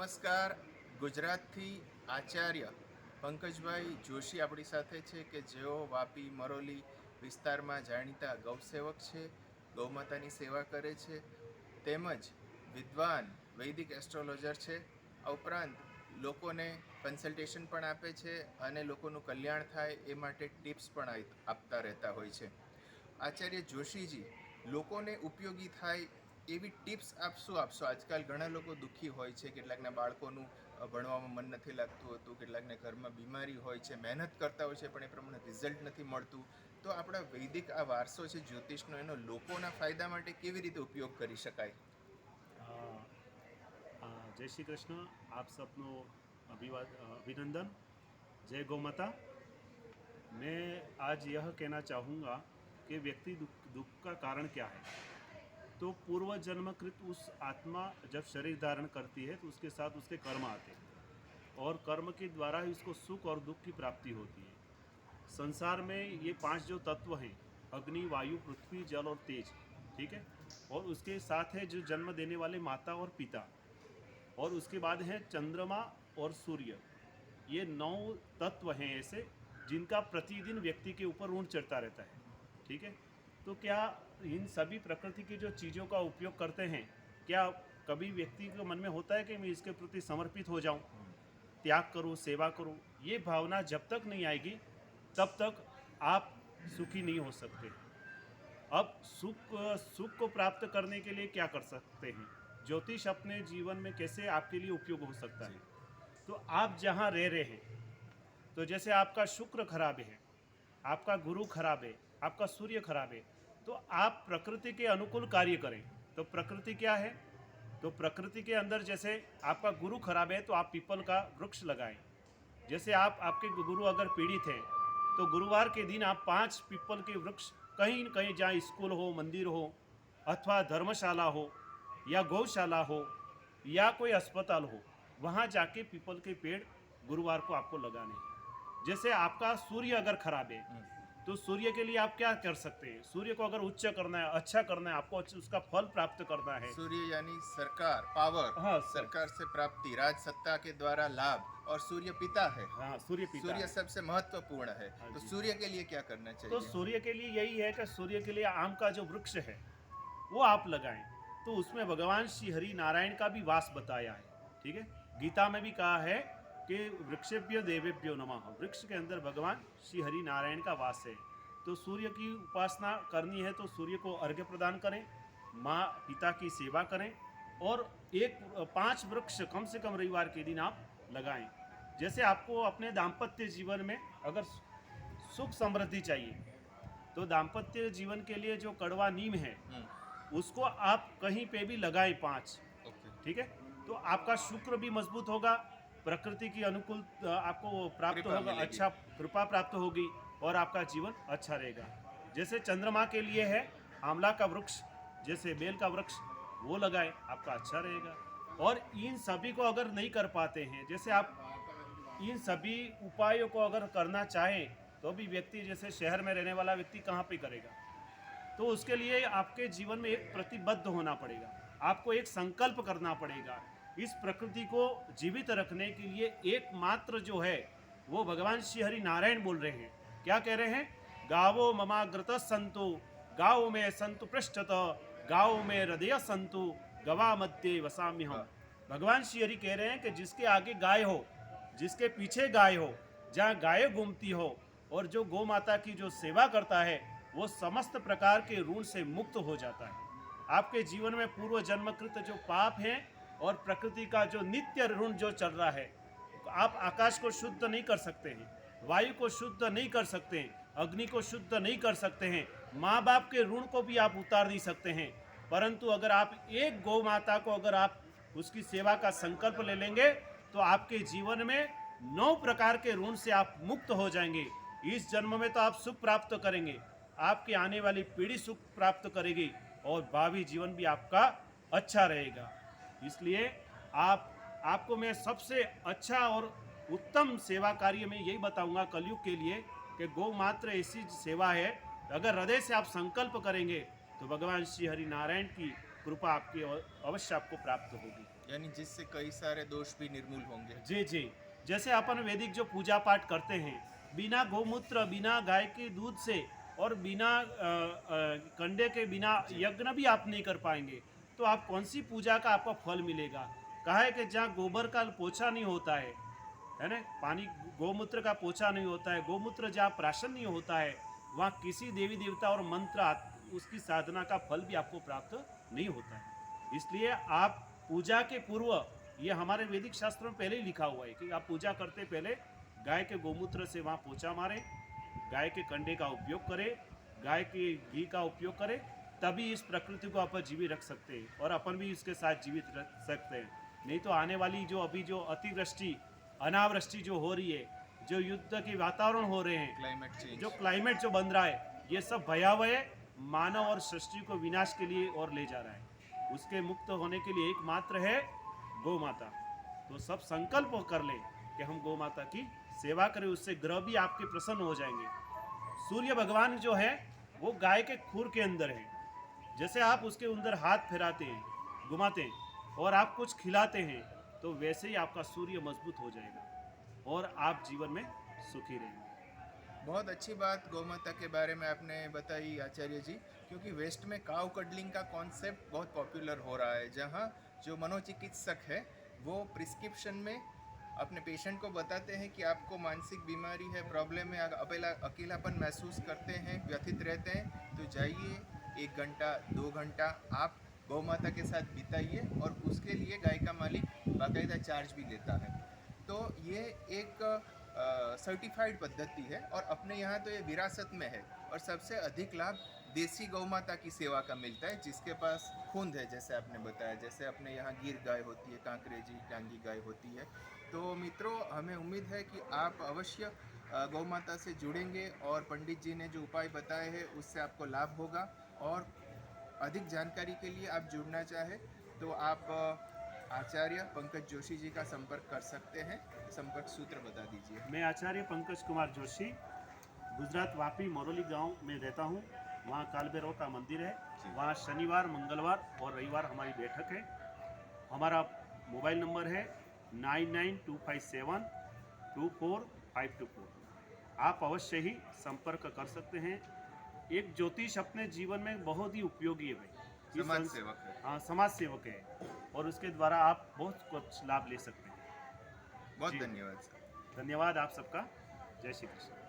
નમસ્કાર. ગુજરાતથી આચાર્ય પંકજભાઈ જોશી આપણી સાથે છે કે જેઓ વાપી મરોલી વિસ્તારમાં જાણીતા ગૌસેવક છે, ગૌમાતાની સેવા કરે છે, તેમજ વિદ્વાન વૈદિક એસ્ટ્રોલોજર છે. આ ઉપરાંત લોકોને કન્સલ્ટેશન પણ આપે છે અને લોકોનું કલ્યાણ થાય એ માટે ટિપ્સ પણ આપતા રહેતા હોય છે. આચાર્ય જોશીજી લોકોને ઉપયોગી થાય એવી ટિપ્સ આપ શું આપશો? આજકાલ ઘણા લોકો દુઃખી હોય છે, કેટલાકના બાળકોનું ભણવામાં મન નથી લાગતું હોતું, કેટલાકને ઘરમાં બીમારી હોય છે, મહેનત કરતા હોય છે પણ એ પ્રમાણે રિઝલ્ટ નથી મળતું. તો આપણા વૈદિક આ વારસો છે જ્યોતિષનો, એનો લોકોના ફાયદા માટે કેવી રીતે ઉપયોગ કરી શકાય? जय श्री कृष्ण। आप सबको अभिनंदन। जय गौ माता। मैं आज यह कहना चाहूँगा कि व्यक्ति दुख का कारण क्या है। तो पूर्व जन्मकृत उस आत्मा जब शरीर धारण करती है तो उसके साथ उसके कर्म आते हैं और कर्म के द्वारा ही उसको सुख और दुख की प्राप्ति होती है। संसार में ये 5 जो तत्व हैं, अग्नि, वायु, पृथ्वी, जल और तेज, ठीक है, और उसके साथ है जो जन्म देने वाले माता और पिता, और उसके बाद है चंद्रमा और सूर्य। ये 9 तत्व हैं ऐसे जिनका प्रतिदिन व्यक्ति के ऊपर ऋण चढ़ता रहता है, ठीक है। तो क्या इन सभी प्रकृति की जो चीज़ों का उपयोग करते हैं, क्या कभी व्यक्ति के मन में होता है कि मैं इसके प्रति समर्पित हो जाऊं, त्याग करूं, सेवा करूं? ये भावना जब तक नहीं आएगी तब तक आप सुखी नहीं हो सकते। अब सुख को प्राप्त करने के लिए क्या कर सकते हैं? ज्योतिष अपने जीवन में कैसे आपके लिए उपयोग हो सकता है? तो आप जहाँ रह रहे हैं, तो जैसे आपका शुक्र खराब है, आपका गुरु खराब है, आपका सूर्य खराब है, तो आप प्रकृति के अनुकूल कार्य करें। तो प्रकृति क्या है? तो प्रकृति के अंदर जैसे आपका गुरु खराब है तो आप पीपल का वृक्ष लगाएं। जैसे आपके गुरु अगर पीड़ित हैं तो गुरुवार के दिन आप 5 पीपल के वृक्ष कहीं न कहीं, जहाँ स्कूल हो, मंदिर हो, अथवा धर्मशाला हो या गौशाला हो या कोई अस्पताल हो, वहाँ जाके पीपल के पेड़ गुरुवार को आपको लगाने हैं। जैसे आपका सूर्य अगर खराब है तो सूर्य के लिए आप क्या कर सकते हैं? सूर्य को अगर उच्च करना है, अच्छा करना है, आपको उसका फल प्राप्त करना है। सूर्य यानी सरकार, पावर। हाँ, सरकार से प्राप्ति, राज सत्ता के द्वारा लाभ, और सूर्य पिता है। हाँ, सूर्य पिता सूर्य है। सबसे महत्वपूर्ण है। हाँ तो जी। सूर्य के लिए क्या करना चाहिए? तो सूर्य के लिए यही है कि सूर्य के लिए आम का जो वृक्ष है वो आप लगाएं। तो उसमें भगवान श्री हरि नारायण का भी वास बताया है, ठीक है। गीता में भी कहा है कि वृक्षेभ्यो देवेभ्यो नमः। वृक्ष के अंदर भगवान श्री हरि नारायण का वास है। तो सूर्य की उपासना करनी है तो सूर्य को अर्घ्य प्रदान करें, माँ पिता की सेवा करें, और 5 वृक्ष कम से कम रविवार के दिन आप लगाएं। जैसे आपको अपने दाम्पत्य जीवन में अगर सुख समृद्धि चाहिए तो दाम्पत्य जीवन के लिए जो कड़वा नीम है उसको आप कहीं पे भी लगाएं 5, ठीक है। तो आपका शुक्र भी मजबूत होगा, प्रकृति की अनुकूल आपको प्राप्त होगा, अच्छा कृपा प्राप्त होगी और आपका जीवन अच्छा रहेगा। जैसे चंद्रमा के लिए है आंवला का वृक्ष, जैसे बेल का वृक्ष, वो लगाएं, आपका अच्छा रहेगा। और इन सभी को अगर नहीं कर पाते हैं, जैसे आप इन सभी उपायों को अगर करना चाहें तो भी व्यक्ति, जैसे शहर में रहने वाला व्यक्ति कहाँ पे करेगा? तो उसके लिए आपके जीवन में एक प्रतिबद्ध होना पड़ेगा, आपको एक संकल्प करना पड़ेगा। इस प्रकृति को जीवित रखने के लिए एकमात्र जो है वो भगवान श्री हरि नारायण बोल रहे हैं। क्या कह रहे हैं? गावो ममाग्रत संतु, गाँव में संतु पृष्ठत, गाँव में हृदय संतु, गवा मध्य वसाम्य हम। भगवान श्री हरि कह रहे हैं कि जिसके आगे गाय हो, जिसके पीछे गाय हो, जहाँ गाय घूमती हो, और जो गौ माता की जो सेवा करता है वो समस्त प्रकार के ऋण से मुक्त हो जाता है। आपके जीवन में पूर्व जन्मकृत जो पाप हैं और प्रकृति का जो नित्य ऋण जो चल रहा है, आप आकाश को शुद्ध नहीं कर सकते हैं, वायु को शुद्ध नहीं कर सकते हैं, अग्नि को शुद्ध नहीं कर सकते हैं, माँ बाप के ऋण को भी आप उतार नहीं सकते हैं। परंतु अगर आप एक गौ माता को अगर आप उसकी सेवा का संकल्प ले लेंगे तो आपके जीवन में 9 प्रकार के ऋण से आप मुक्त हो जाएंगे। इस जन्म में तो आप सुख प्राप्त करेंगे, आपकी आने वाली पीढ़ी सुख प्राप्त करेगी और भावी जीवन भी आपका अच्छा रहेगा। इसलिए आपको मैं सबसे अच्छा और उत्तम सेवा कार्य में यही बताऊंगा कलयुग के लिए कि गौ मात्र ऐसी सेवा है, अगर हृदय से आप संकल्प करेंगे तो भगवान श्री हरि नारायण की कृपा आपकी अवश्य आपको प्राप्त होगी। यानी जिससे कई सारे दोष भी निर्मूल होंगे। जी जी। जैसे अपन वैदिक जो पूजा पाठ करते हैं, बिना गौमूत्र, बिना गाय के दूध से और बिना कंडे के बिना जी। यज्ञ भी आप नहीं कर पाएंगे, तो आप कौन सी पूजा का आपको फल मिलेगा? कहा है कि जहाँ गोबर का पोछा नहीं होता है ना, पानी गौमूत्र का पोछा नहीं होता है, गौमूत्र जहाँ प्राशन नहीं होता है, वहाँ किसी देवी देवता और मंत्र उसकी साधना का फल भी आपको प्राप्त नहीं होता है। इसलिए आप पूजा के पूर्व, ये हमारे वैदिक शास्त्र में पहले ही लिखा हुआ है कि आप पूजा करते पहले गाय के गौमूत्र से वहाँ पोछा मारें, गाय के कंडे का उपयोग करें, गाय के घी का उपयोग करें, तभी इस प्रकृति को अपन जीवित रख सकते हैं और अपन भी इसके साथ जीवित रख सकते हैं। नहीं तो आने वाली जो अभी जो अतिवृष्टि अनावृष्टि जो हो रही है, जो युद्ध के वातावरण हो रहे हैं, क्लाइमेट चेंज। जो क्लाइमेट जो बन रहा है, ये सब भयावह मानव और सृष्टि को विनाश के लिए और ले जा रहा है। उसके मुक्त होने के लिए एकमात्र है गौ माता। तो सब संकल्प कर ले कि हम गौ माता की सेवा करें, उससे ग्रह भी आपके प्रसन्न हो जाएंगे। सूर्य भगवान जो है वो गाय के खुर के अंदर है। जैसे आप उसके अंदर हाथ फिराते हैं, घुमाते हैं और आप कुछ खिलाते हैं, तो वैसे ही आपका सूर्य मजबूत हो जाएगा और आप जीवन में सुखी रहेंगे। बहुत अच्छी बात गौ माता के बारे में आपने बताई आचार्य जी, क्योंकि वेस्ट में काउ कडलिंग का कॉन्सेप्ट बहुत पॉपुलर हो रहा है, जहाँ जो मनोचिकित्सक है वो प्रिस्क्रिप्शन में अपने पेशेंट को बताते हैं कि आपको मानसिक बीमारी है, प्रॉब्लम है, अकेलापन महसूस करते हैं, व्यथित रहते हैं, तो जाइए 1 घंटा 2 घंटा आप गौ माता के साथ बिताइए और उसके लिए गाय का मालिक बाकायदा चार्ज भी लेता है। तो ये एक सर्टिफाइड पद्धति है और अपने यहाँ तो ये विरासत में है। और सबसे अधिक लाभ देसी गौ माता की सेवा का मिलता है, जिसके पास खुंद है, जैसे आपने बताया, जैसे अपने यहाँ गिर गाय होती है, कांकरेजी टांगी गाय होती है। तो मित्रों, हमें उम्मीद है कि आप अवश्य गौ माता से जुड़ेंगे और पंडित जी ने जो उपाय बताए हैं उससे आपको लाभ होगा। और अधिक जानकारी के लिए आप जुड़ना चाहें तो आप आचार्य पंकज जोशी जी का संपर्क कर सकते हैं। संपर्क सूत्र बता दीजिए। मैं आचार्य पंकज कुमार जोशी, गुजरात वापी मोरोली गांव में रहता हूं। वहां काल भैरव का मंदिर है। वहां शनिवार, मंगलवार और रविवार हमारी बैठक है। हमारा मोबाइल नंबर है 9925724524। आप अवश्य ही संपर्क कर सकते हैं। एक ज्योतिष अपने जीवन में बहुत ही उपयोगी है भाई। समाज सेवक है। हाँ, समाज सेवक है और उसके द्वारा आप बहुत कुछ लाभ ले सकते हैं। बहुत जी। धन्यवाद सर। धन्यवाद आप सबका। जय श्री कृष्ण।